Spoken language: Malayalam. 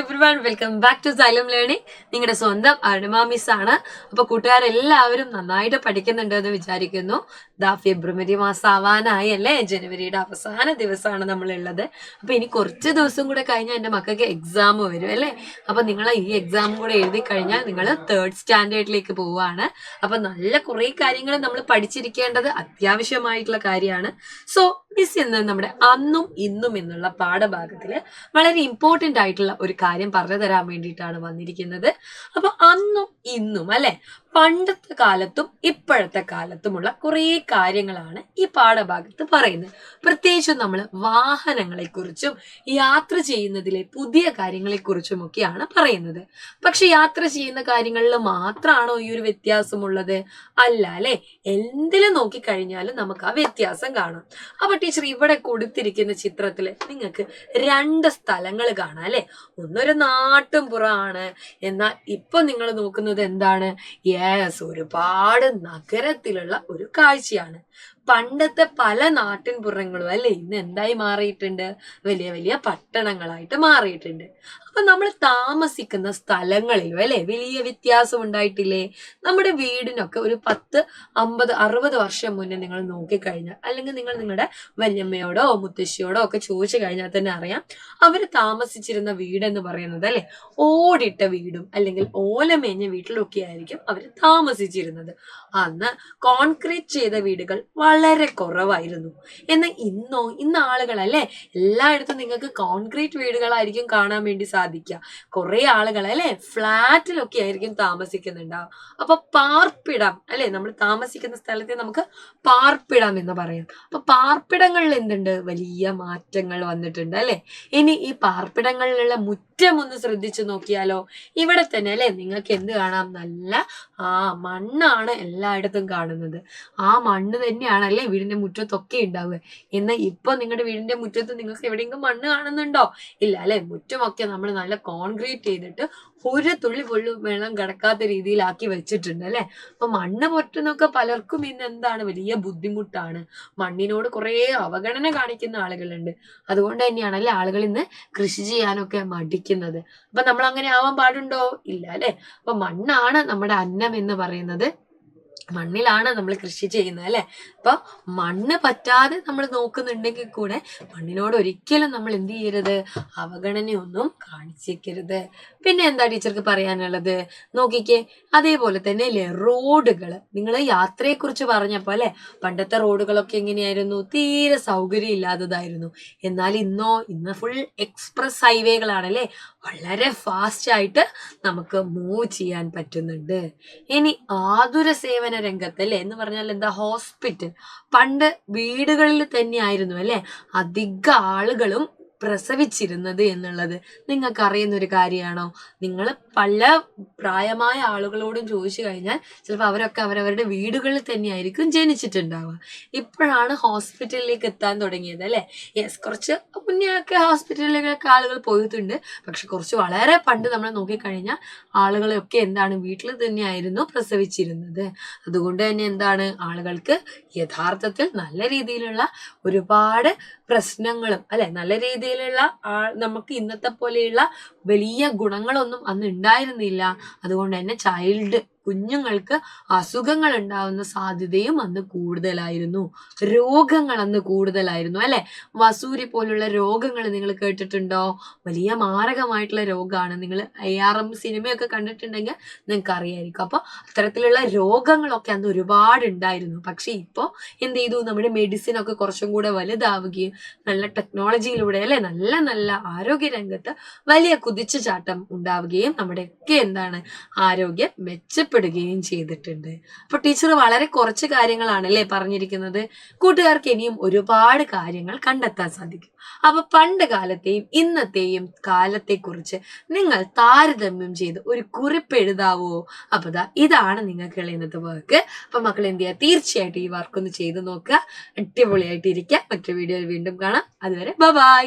Everyone, welcome back to Xylem learning. നിങ്ങളുടെ സ്വന്തം അരുണിമ മിസ് ആണ്. അപ്പൊ കൂട്ടുകാരെല്ലാവരും നന്നായിട്ട് പഠിക്കുന്നുണ്ട് എന്ന് വിചാരിക്കുന്നു. ഫെബ്രുവരി മാസം ആവാനായി അല്ലേ? ജനുവരിയുടെ അവസാന ദിവസമാണ് നമ്മളുള്ളത്. അപ്പൊ ഇനി കുറച്ച് ദിവസം കൂടെ കഴിഞ്ഞാൽ എൻ്റെ മക്കൾക്ക് എക്സാം വരും അല്ലേ? അപ്പൊ നിങ്ങൾ ഈ എക്സാം കൂടെ എഴുതി കഴിഞ്ഞാൽ നിങ്ങൾ 3rd സ്റ്റാൻഡേർഡിലേക്ക് പോവുകയാണ്. അപ്പൊ നല്ല കുറെ കാര്യങ്ങൾ നമ്മൾ പഠിച്ചിരിക്കേണ്ടത് അത്യാവശ്യമായിട്ടുള്ള കാര്യമാണ്. സോ മിസ് ഇന്ന് നമ്മുടെ അന്നും ഇന്നും എന്നുള്ള പാഠഭാഗത്തില് വളരെ ഇമ്പോർട്ടന്റ് ആയിട്ടുള്ള ഒരു കാര്യം പറഞ്ഞു തരാൻ വേണ്ടിയിട്ടാണ് വന്നിരിക്കുന്നത്. അപ്പൊ അന്നും ഇന്നും അല്ലെ, പണ്ടത്തെ കാലത്തും ഇപ്പോഴത്തെ കാലത്തുമുള്ള കുറെ കാര്യങ്ങളാണ് ഈ പാഠഭാഗത്ത് പറയുന്നത്. പ്രത്യേകിച്ചും നമ്മൾ വാഹനങ്ങളെ കുറിച്ചും യാത്ര ചെയ്യുന്നതിലെ പുതിയ കാര്യങ്ങളെ കുറിച്ചും ഒക്കെയാണ് പറയുന്നത്. പക്ഷെ യാത്ര ചെയ്യുന്ന കാര്യങ്ങളിൽ മാത്രമാണോ ഈ ഒരു വ്യത്യാസമുള്ളത്? അല്ല അല്ലെ, എന്തിലും നോക്കിക്കഴിഞ്ഞാലും നമുക്ക് ആ വ്യത്യാസം കാണാം. അപ്പൊ ടീച്ചർ ഇവിടെ കൊടുത്തിരിക്കുന്ന ചിത്രത്തില് നിങ്ങൾക്ക് 2 സ്ഥലങ്ങൾ കാണാം അല്ലെ? ഒന്നൊരു നാട്ടും പുറമാണ്, എന്നാൽ ഇപ്പൊ നിങ്ങൾ നോക്കുന്നത് എന്താണ്? ഒരുപാട് നഗരത്തിലുള്ള ഒരു കാഴ്ചയാണ്. പണ്ടത്തെ പല നാട്ടിൻപുറങ്ങളും അല്ലെ ഇന്ന് എന്തായി മാറിയിട്ടുണ്ട്? വലിയ വലിയ പട്ടണങ്ങളായിട്ട് മാറിയിട്ടുണ്ട്. അപ്പൊ നമ്മൾ താമസിക്കുന്ന സ്ഥലങ്ങളിലും അല്ലെ വലിയ വ്യത്യാസം ഉണ്ടായിട്ടില്ലേ? നമ്മുടെ വീടിനൊക്കെ ഒരു 10, 50, 60 വർഷം മുന്നേ നിങ്ങൾ നോക്കിക്കഴിഞ്ഞാൽ, അല്ലെങ്കിൽ നിങ്ങൾ നിങ്ങളുടെ വല്യമ്മയോടോ മുത്തശ്ശിയോടോ ഒക്കെ ചോദിച്ചു കഴിഞ്ഞാൽ തന്നെ അറിയാം, അവര് താമസിച്ചിരുന്ന വീടെന്ന് പറയുന്നത് അല്ലെ ഓടിട്ട വീടും അല്ലെങ്കിൽ ഓലമേഞ്ഞ വീട്ടിലൊക്കെ ആയിരിക്കും അവർ താമസിച്ചിരുന്നത്. അന്ന് കോൺക്രീറ്റ് ചെയ്ത വീടുകൾ വളരെ കുറവായിരുന്നു. എന്നാൽ ഇന്ന് ആളുകൾ അല്ലെ എല്ലായിടത്തും നിങ്ങൾക്ക് കോൺക്രീറ്റ് വീടുകളായിരിക്കും കാണാൻ വേണ്ടി സാധിക്കുക. കുറെ ആളുകൾ അല്ലെ ഫ്ലാറ്റിലൊക്കെ ആയിരിക്കും താമസിക്കുന്നുണ്ടാവും. അപ്പൊ പാർപ്പിടം അല്ലെ, നമ്മൾ താമസിക്കുന്ന സ്ഥലത്തെ നമുക്ക് പാർപ്പിടം എന്ന് പറയാം. അപ്പൊ പാർപ്പിടങ്ങളിൽ എന്തുണ്ട്? വലിയ മാറ്റങ്ങൾ വന്നിട്ടുണ്ട് അല്ലെ. ഇനി ഈ പാർപ്പിടങ്ങളിലുള്ള മുറ്റം ഒന്ന് ശ്രദ്ധിച്ചു നോക്കിയാലോ? ഇവിടെ തന്നെ അല്ലെ നിങ്ങൾക്ക് എന്ത് കാണാം? നല്ല മണ്ണാണ് എല്ലായിടത്തും കാണുന്നത്. ആ മണ്ണ് തന്നെയാണ് അല്ലെ വീടിന്റെ മുറ്റത്തൊക്കെ ഉണ്ടാവുക. എന്നാൽ ഇപ്പൊ നിങ്ങളുടെ വീടിന്റെ മുറ്റത്ത് നിങ്ങൾക്ക് എവിടെയെങ്കിലും മണ്ണ് കാണുന്നുണ്ടോ? ഇല്ല അല്ലെ. മുറ്റമൊക്കെ നമ്മൾ നല്ല കോൺക്രീറ്റ് ചെയ്തിട്ട് ഒരു തുള്ളി പോലും വെള്ളം കിടക്കാത്ത രീതിയിലാക്കി വെച്ചിട്ടുണ്ട് അല്ലെ. അപ്പൊ മണ്ണ് പൊറ്റുന്നൊക്കെ പലർക്കും ഇന്ന് എന്താണ്? വലിയ ബുദ്ധിമുട്ടാണ്. മണ്ണിനോട് കുറെ അവഗണന കാണിക്കുന്ന ആളുകളുണ്ട്. അതുകൊണ്ട് തന്നെയാണ് അല്ലെ ആളുകൾ ഇന്ന് കൃഷി ചെയ്യാനൊക്കെ മടിക്കുന്നത്. അപ്പൊ നമ്മൾ അങ്ങനെ ആവാൻ പാടുണ്ടോ? ഇല്ല അല്ലെ. അപ്പൊ മണ്ണാണ് നമ്മുടെ അന്നം എന്ന് പറയുന്നത്. മണ്ണിലാണ് നമ്മൾ കൃഷി ചെയ്യുന്നത് അല്ലെ. അപ്പൊ മണ്ണ് പറ്റാതെ നമ്മൾ നോക്കുന്നുണ്ടെങ്കിൽ കൂടെ മണ്ണിനോട് ഒരിക്കലും നമ്മൾ എന്ത് ചെയ്യരുത്? അവഗണനയൊന്നും കാണിച്ചേക്കരുത്. പിന്നെ എന്താ ടീച്ചർക്ക് പറയാനുള്ളത്? നോക്കിക്കേ, അതേപോലെ തന്നെ അല്ലെ റോഡുകൾ. നിങ്ങൾ യാത്രയെ കുറിച്ച് പറഞ്ഞപ്പോ അല്ലെ, പണ്ടത്തെ റോഡുകളൊക്കെ എങ്ങനെയായിരുന്നു? തീരെ സൗകര്യം ഇല്ലാത്തതായിരുന്നു. എന്നാൽ ഇന്ന് ഫുൾ എക്സ്പ്രസ് ഹൈവേകളാണ് അല്ലെ. വളരെ ഫാസ്റ്റ് ആയിട്ട് നമുക്ക് മൂവ് ചെയ്യാൻ പറ്റുന്നുണ്ട്. ഇനി ആതുര സേവന രംഗത്ത് അല്ലെ എന്ന് പറഞ്ഞാൽ എന്താ? ഹോസ്പിറ്റൽ. പണ്ട് വീടുകളിൽ തന്നെ ആയിരുന്നു അല്ലെ അധിക ആളുകളും പ്രസവിച്ചിരുന്നത് എന്നുള്ളത് നിങ്ങൾക്ക് അറിയുന്ന ഒരു കാര്യമാണോ? നിങ്ങൾ പല പ്രായമായ ആളുകളോടും ചോദിച്ചു കഴിഞ്ഞാൽ ചിലപ്പോൾ അവരൊക്കെ അവരവരുടെ വീടുകളിൽ തന്നെയായിരിക്കും ജനിച്ചിട്ടുണ്ടാവുക. ഇപ്പോഴാണ് ഹോസ്പിറ്റലിലേക്ക് എത്താൻ തുടങ്ങിയത് അല്ലെ. യെസ്, കുറച്ച് മുന്നേ ഒക്കെ ഹോസ്പിറ്റലിലേക്കൊക്കെ ആളുകൾ പോയിട്ടുണ്ട്. പക്ഷെ കുറച്ച് വളരെ പണ്ട് നമ്മൾ നോക്കിക്കഴിഞ്ഞാൽ ആളുകളെയൊക്കെ എന്താണ്? വീട്ടിൽ തന്നെയായിരുന്നു പ്രസവിച്ചിരുന്നത്. അതുകൊണ്ട് തന്നെ എന്താണ്? ആളുകൾക്ക് യഥാർത്ഥത്തിൽ നല്ല രീതിയിലുള്ള ഒരുപാട് പ്രശ്നങ്ങളും അല്ലെ, നല്ല രീതിയിലുള്ള നമുക്ക് ഇന്നത്തെ പോലെയുള്ള വലിയ ഗുണങ്ങളൊന്നും അന്ന് ഉണ്ടായിരുന്നില്ല. അതുകൊണ്ട് തന്നെ കുഞ്ഞുങ്ങൾക്ക് അസുഖങ്ങൾ ഉണ്ടാവുന്ന സാധ്യതയും അന്ന് കൂടുതലായിരുന്നു. രോഗങ്ങൾ അന്ന് കൂടുതലായിരുന്നു അല്ലെ. വസൂരി പോലുള്ള രോഗങ്ങൾ നിങ്ങൾ കേട്ടിട്ടുണ്ടോ? വലിയ മാരകമായിട്ടുള്ള രോഗമാണ്. നിങ്ങൾ ARM സിനിമയൊക്കെ കണ്ടിട്ടുണ്ടെങ്കിൽ നിങ്ങൾക്ക് അറിയായിരിക്കും. അപ്പൊ അത്തരത്തിലുള്ള രോഗങ്ങളൊക്കെ അന്ന് ഒരുപാട് ഉണ്ടായിരുന്നു. പക്ഷെ ഇപ്പോ എന്ത് ചെയ്തു? നമ്മുടെ മെഡിസിൻ ഒക്കെ കുറച്ചും കൂടെ വലുതാവുകയും നല്ല ടെക്നോളജിയിലൂടെ അല്ലെ നല്ല നല്ല ആരോഗ്യ രംഗത്ത് വലിയ കുതിച്ചുചാട്ടം ഉണ്ടാവുകയും നമ്മുടെയൊക്കെ എന്താണ്? ആരോഗ്യം മെച്ചപ്പെടുകയും ചെയ്തിട്ടുണ്ട്. അപ്പൊ ടീച്ചർ വളരെ കുറച്ച് കാര്യങ്ങളാണ് അല്ലെ പറഞ്ഞിരിക്കുന്നത്. കൂട്ടുകാർക്ക് ഇനിയും ഒരുപാട് കാര്യങ്ങൾ കണ്ടെത്താൻ സാധിക്കും. അപ്പൊ പണ്ട് കാലത്തെയും ഇന്നത്തെയും കാലത്തെക്കുറിച്ച് നിങ്ങൾ താരതമ്യം ചെയ്ത് ഒരു കുറിപ്പ് എഴുതാവോ? അപ്പൊ ഇതാണ് നിങ്ങൾക്ക് ഇന്നത്തെ വർക്ക്. അപ്പൊ മക്കൾ എന്ത് ചെയ്യുക? തീർച്ചയായിട്ടും ഈ വർക്ക് ഒന്ന് ചെയ്ത് നോക്കുക. അടിപൊളിയായിട്ട് ഇരിക്കുക. മറ്റൊരു വീഡിയോയിൽ വീണ്ടും കാണാം. അതുവരെ ബൈ.